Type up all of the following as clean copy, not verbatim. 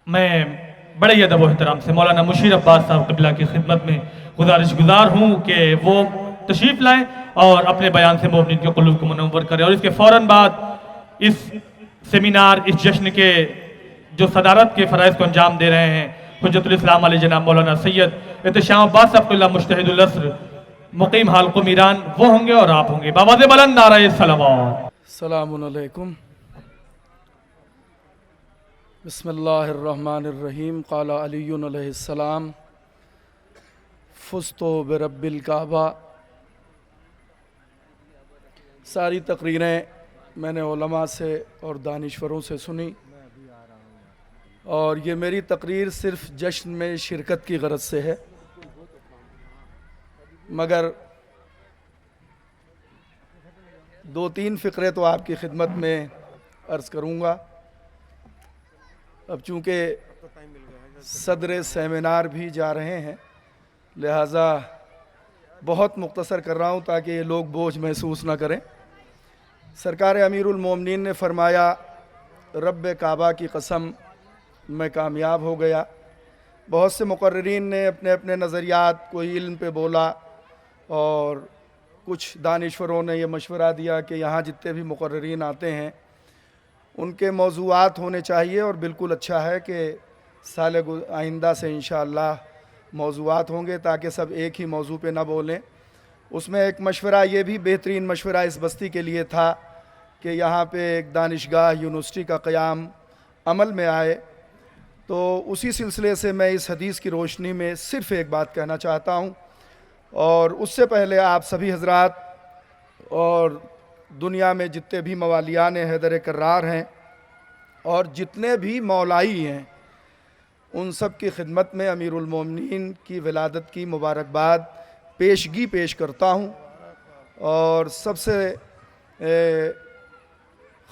میں بڑے ہی ادب و احترام سے مولانا مشیر عباس صاحب قبلہ کی خدمت میں گزارش گزار ہوں کہ وہ تشریف لائیں اور اپنے بیان سے مومنین کے قلوب کو منور کریں، اور اس کے فوراً بعد اس سیمینار، اس جشن کے جو صدارت کے فرائض کو انجام دے رہے ہیں حجت الاسلام علیہ جناب مولانا سید احتشام عباس صاحب اللہ مجتہد العصر مقیم حلقہ ایران، وہ ہوں گے اور آپ ہوں گے۔ بآواز بلند نعرہ صلوات۔ السلام علیکم۔ بسم اللہ الرحمن الرحیم۔ قال علی علیہ السلام فزت برب الکعبہ۔ ساری تقریریں میں نے علماء سے اور دانشوروں سے سنی، اور یہ میری تقریر صرف جشن میں شرکت کی غرض سے ہے، مگر دو تین فقرے تو آپ کی خدمت میں عرض کروں گا۔ اب چونکہ صدر سیمینار بھی جا رہے ہیں، لہٰذا بہت مختصر کر رہا ہوں تاکہ یہ لوگ بوجھ محسوس نہ کریں۔ سرکار امیر المومنین نے فرمایا، رب کعبہ کی قسم میں کامیاب ہو گیا۔ بہت سے مقررین نے اپنے اپنے نظریات، کوئی علم پہ بولا، اور کچھ دانشوروں نے یہ مشورہ دیا کہ یہاں جتنے بھی مقررین آتے ہیں ان کے موضوعات ہونے چاہیے، اور بالکل اچھا ہے کہ سال آئندہ سے انشاءاللہ موضوعات ہوں گے تاکہ سب ایک ہی موضوع پہ نہ بولیں۔ اس میں ایک مشورہ یہ بھی بہترین مشورہ اس بستی کے لیے تھا کہ یہاں پہ ایک دانشگاہ یونیورسٹی کا قیام عمل میں آئے۔ تو اسی سلسلے سے میں اس حدیث کی روشنی میں صرف ایک بات کہنا چاہتا ہوں، اور اس سے پہلے آپ سبھی حضرات اور دنیا میں جتنے بھی موالیان حیدر کرار ہیں اور جتنے بھی مولائی ہیں، ان سب کی خدمت میں امیر المومنین کی ولادت کی مبارکباد پیشگی پیش کرتا ہوں، اور سب سے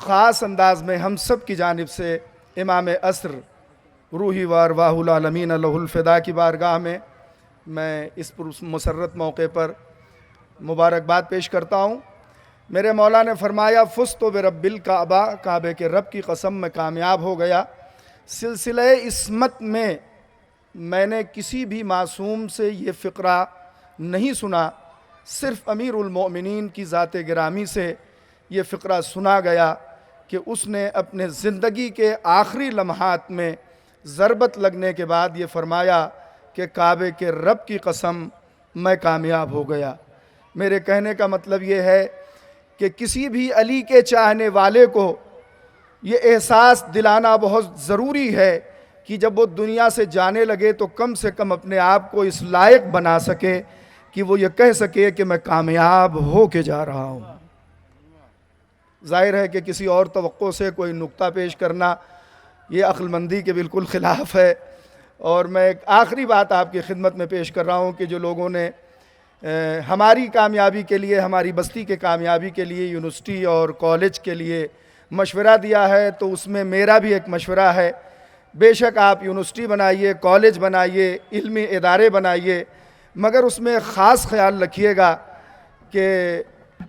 خاص انداز میں ہم سب کی جانب سے امام عصر روحی و ارواح العالمین لہ الفدا کی بارگاہ میں اس مسرت موقع پر مبارکباد پیش کرتا ہوں۔ میرے مولا نے فرمایا، فزت برب الکعبہ، کعبے کے رب کی قسم میں کامیاب ہو گیا۔ سلسلہ عصمت میں نے کسی بھی معصوم سے یہ فقرہ نہیں سنا، صرف امیر المؤمنین کی ذات گرامی سے یہ فقرہ سنا گیا کہ اس نے اپنے زندگی کے آخری لمحات میں ضربت لگنے کے بعد یہ فرمایا کہ کعبے کے رب کی قسم میں کامیاب ہو گیا۔ میرے کہنے کا مطلب یہ ہے کہ کسی بھی علی کے چاہنے والے کو یہ احساس دلانا بہت ضروری ہے کہ جب وہ دنیا سے جانے لگے تو کم سے کم اپنے آپ کو اس لائق بنا سکے کہ وہ یہ کہہ سکے کہ میں کامیاب ہو کے جا رہا ہوں۔ ظاہر ہے کہ کسی اور توقع سے کوئی نقطہ پیش کرنا یہ عقل مندی کے بالکل خلاف ہے، اور میں ایک آخری بات آپ کی خدمت میں پیش کر رہا ہوں کہ جو لوگوں نے ہماری کامیابی کے لیے، ہماری بستی کے کامیابی کے لیے یونیورسٹی اور کالج کے لیے مشورہ دیا ہے، تو اس میں میرا بھی ایک مشورہ ہے۔ بے شک آپ یونیورسٹی بنائیے، کالج بنائیے، علمی ادارے بنائیے، مگر اس میں خاص خیال رکھیے گا کہ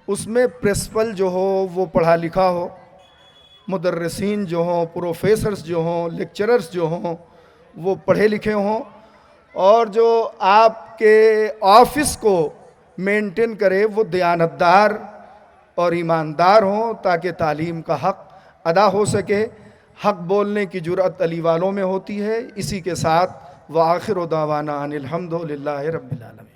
اس میں پرنسپل جو ہو وہ پڑھا لکھا ہو، مدرسین جو ہوں، پروفیسرز جو ہوں، لیکچررز جو ہوں وہ پڑھے لکھے ہوں، اور جو آپ کے آفس کو مینٹین کرے وہ دیانتدار اور ایماندار ہوں، تاکہ تعلیم کا حق ادا ہو سکے۔ حق بولنے کی جرأت علی والوں میں ہوتی ہے۔ اسی کے ساتھ وآخر دعوانا ان الحمد للہ رب العالمین۔